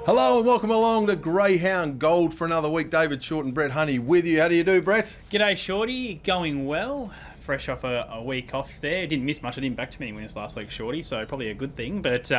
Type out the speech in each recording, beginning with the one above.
Hello and welcome along to Greyhound Gold for another week. David Short and Brett Honey with you. How do you do, Brett? G'day, Shorty. Going well. Fresh off a week off there. Didn't miss much. I didn't back too many winners last week, Shorty, so probably a good thing. But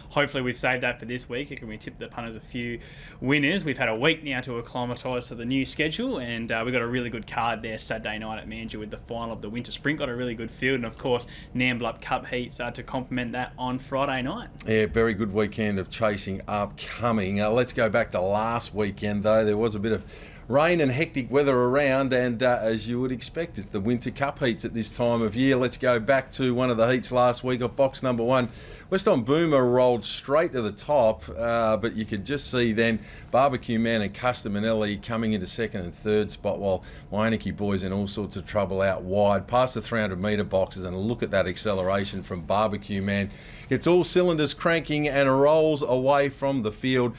hopefully we've saved that for this week. Can we tip the punters a few winners? We've had a week now to acclimatise to the new schedule, and we've got a really good card there Saturday night at Mandurah with the final of the Winter Sprint. Got a really good field, and of course, Namblup Cup heats to complement that on Friday night. Yeah, very good weekend of chasing upcoming. Let's go back to last weekend, though. There was a bit of rain and hectic weather around, and as you would expect, it's the Winter Cup heats at this time of year. Let's go back to one of the heats last week of box number one. West on Boomer rolled straight to the top, but you could just see then Barbecue Man and Custom Manelli coming into second and third spot, while Waianiki Boys in all sorts of trouble out wide. Past the 300 metre boxes, and look at that acceleration from Barbecue Man. Gets all cylinders cranking and rolls away from the field,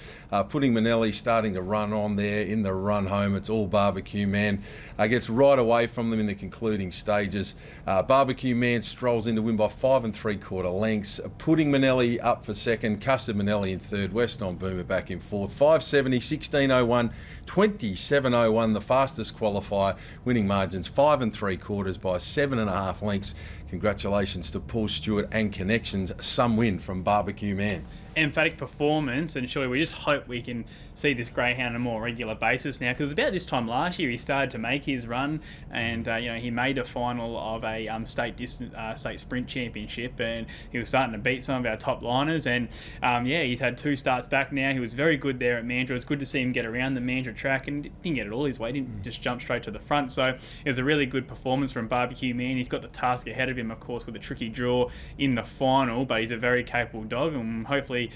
putting Manelli starting to run on there in the run home. It's all Barbecue Man. Gets right away from them in the concluding stages. Barbecue Man strolls in to win by 5 3/4 lengths, putting Manelli up for second, Custard Manelli in third, West on Boomer back in fourth. 570, 1601, 2701, the fastest qualifier, winning margins 5 3/4 by 7.5 lengths. Congratulations to Paul Stewart and Connections. Some win from Barbecue Man. Emphatic performance, and surely we just hope we can see this greyhound on a more regular basis now, because about this time last year he started to make his run, and he made a final of a state sprint championship, and he was starting to beat some of our top liners, and he's had 2 starts back now. He was very good there at Mandurah. It's good to see him get around the Mandurah track, and didn't get it all his way, didn't just jump straight to the front. So it was a really good performance from Barbecue Man. He's got the task ahead of him, of course, with a tricky draw in the final, but he's a very capable dog, and hopefully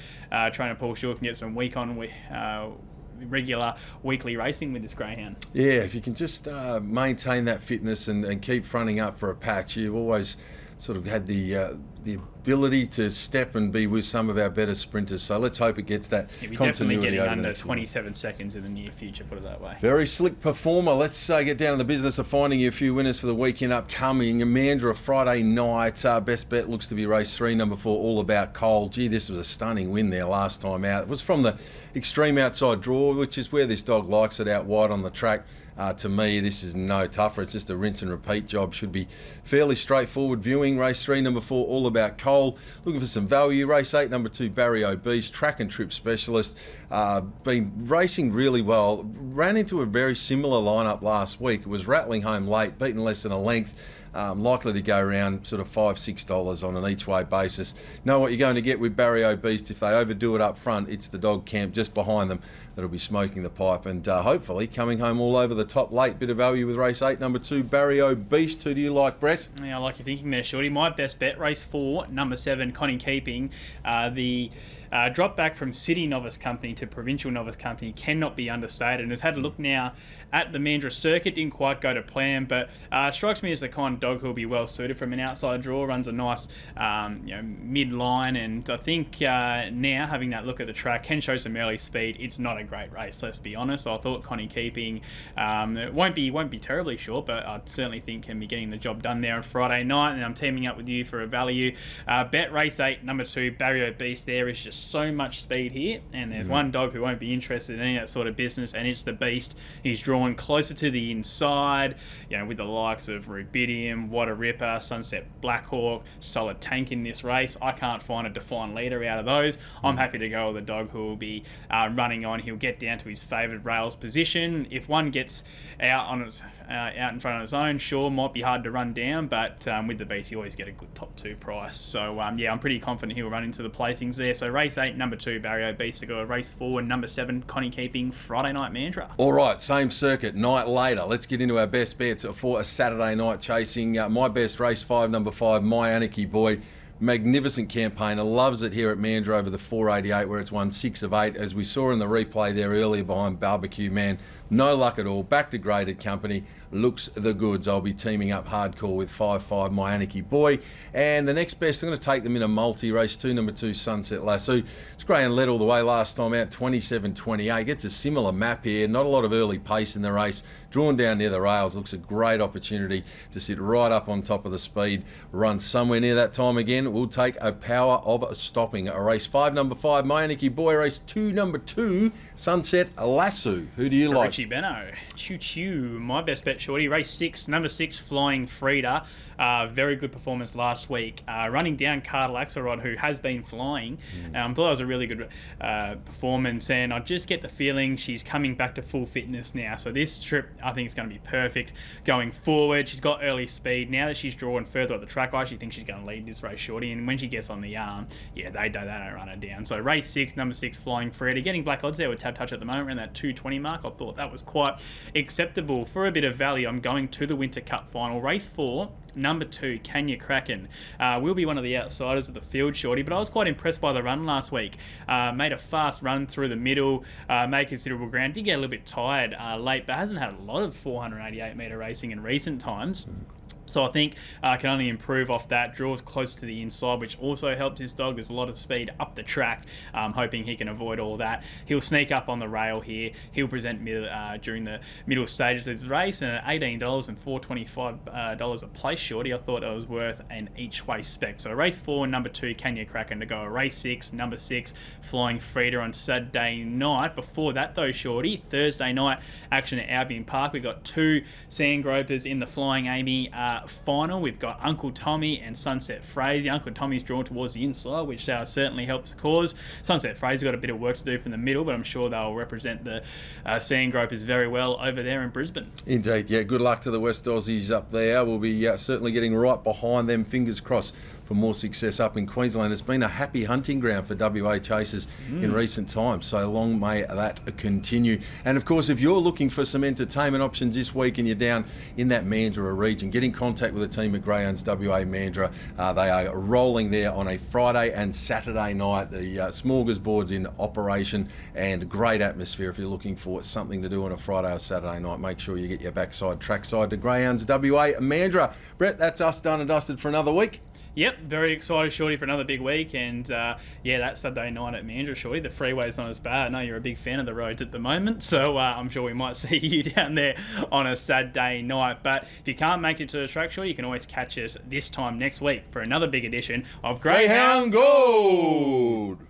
trainer Paul Shaw can get some regular weekly racing with this greyhound. Yeah, if you can just maintain that fitness and keep fronting up for a patch, you've always sort of had the ability to step and be with some of our better sprinters. So let's hope it gets that continuity definitely over getting the under 27 seconds in the near future, put it that way. Very slick performer. Let's get down to the business of finding you a few winners for the weekend upcoming. Mandurah Friday night. Best bet looks to be race 3, number 4, All About Coal. Gee, this was a stunning win there last time out. It was from the extreme outside draw, which is where this dog likes it, out wide on the track. To me, this is no tougher. It's just a rinse and repeat job. Should be fairly straightforward viewing. Race 3, number 4, All About Coal. Looking for some value. Race 8, number 2, Barry Obese, track and trip specialist. Been racing really well. Ran into a very similar lineup last week. It was rattling home late, beaten less than a length. Likely to go around sort of $5-6 on an each way basis. Know what you're going to get with Barry Obese. If they overdo it up front, it's the dog camp just behind them that'll be smoking the pipe, and hopefully coming home all over the top late. Bit of value with race 8, number 2, Barry Obese. Who do you like, Brett? Yeah, I like your thinking there, Shorty. My best bet, race 4, number 7, Connie Keeping. The drop back from City Novice Company to Provincial Novice Company cannot be understated, and has had a look now at the Mandurah circuit. Didn't quite go to plan, but strikes me as the kind of dog who'll be well suited from an outside draw. Runs a nice mid-line, and I think now, having that look at the track, can show some early speed. It's not a great race, let's be honest. I thought Connie Keeping it won't be terribly short, but I certainly think can be getting the job done there on Friday night, and I'm teaming up with you for a value bet. Race 8, number 2, Barry Obese. There is just so much speed here, and there's one dog who won't be interested in any of that sort of business, and it's the Beast. He's drawn closer to the inside, with the likes of Rubidium, What a Ripper, Sunset Blackhawk, Solid Tank in this race. I can't find a defined leader out of those. I'm happy to go with a dog who will be running on. He'll get down to his favoured rails position. If one gets out in front on its own, sure, might be hard to run down, but with the Beast, you always get a good top 2 price. So I'm pretty confident he'll run into the placings there. So race 8, number 2, Barry Obese to go. Race 4, number 7, Connie Keeping, Friday night Mandurah. All right, same circuit, night later. Let's get into our best bets for a Saturday night chasing. My best, race 5, number 5, Waianiki Boy. Magnificent campaigner, loves it here at Mandurah over the 488, where it's won 6 of 8, as we saw in the replay there earlier behind Barbecue Man. No luck at all. Back to graded company. Looks the goods. I'll be teaming up hardcore with 5-5 My Anarchy Boy. And the next best, I'm going to take them in a multi race 2, number 2 Sunset Lasso. It's Greyhound led all the way last time out, 27-28. Gets a similar map here. Not a lot of early pace in the race. Drawn down near the rails. Looks a great opportunity to sit right up on top of the speed. Run somewhere near that time again. We'll take a power of stopping. A race 5, number 5 My Anarchy Boy. Race 2, number 2 Sunset Lasso. Who do you like? Richie Benno. Choo-choo. My best bet, Shorty. Race 6, number 6 Flying Frida. Very good performance last week. Running down Cardle Axelrod, who has been flying. Thought it was a really good performance, and I just get the feeling she's coming back to full fitness now. So this trip, I think, is going to be perfect going forward. She's got early speed. Now that she's drawn further up the track, I actually think she's going to lead this race, Shorty. And when she gets on the arm, they don't run her down. So race 6, number 6 Flying Frida. Getting black odds there with Tab Touch at the moment around that 220 mark. I thought that was quite acceptable. For a bit of value, I'm going to the Winter Cup final. Race 4, number 2 Kenya Kraken. Will be one of the outsiders of the field, Shorty, but I was quite impressed by the run last week. Made a fast run through the middle, made considerable ground. Did get a little bit tired late, but hasn't had a lot of 488 metre racing in recent times. So I think can only improve off that. Draws close to the inside, which also helps his dog. There's a lot of speed up the track. Hoping he can avoid all that. He'll sneak up on the rail here. He'll present during the middle stages of the race. And at $18 and $425 a place, Shorty, I thought it was worth an each way spec. So race 4, number 2 Kenya Kraken to go. Race 6, number 6 Flying Frida on Saturday night. Before that though, Shorty, Thursday night action at Albion Park. We've got 2 Sand Gropers in the Flying Amy final. We've got Uncle Tommy and Sunset Fraser. Uncle Tommy's drawn towards the inside, which certainly helps the cause. Sunset Fraser got a bit of work to do from the middle, but I'm sure they'll represent the Sand Gropers very well over there in Brisbane. Indeed, yeah. Good luck to the West Aussies up there. We'll be certainly getting right behind them. Fingers crossed for more success up in Queensland. It's been a happy hunting ground for WA chasers in recent times, so long may that continue. And of course, if you're looking for some entertainment options this week and you're down in that Mandurah region, get in contact with the team at Greyhounds WA Mandurah. They are rolling there on a Friday and Saturday night. The smorgasbord's in operation, and great atmosphere. If you're looking for something to do on a Friday or Saturday night, make sure you get your backside trackside to Greyhounds WA Mandurah. Brett, that's us done and dusted for another week. Yep, very excited, Shorty, for another big week. And that Saturday night at Mandurah, Shorty, the freeway's not as bad. I know you're a big fan of the roads at the moment, so I'm sure we might see you down there on a Saturday night. But if you can't make it to the track, Shorty, you can always catch us this time next week for another big edition of Greyhound Gold.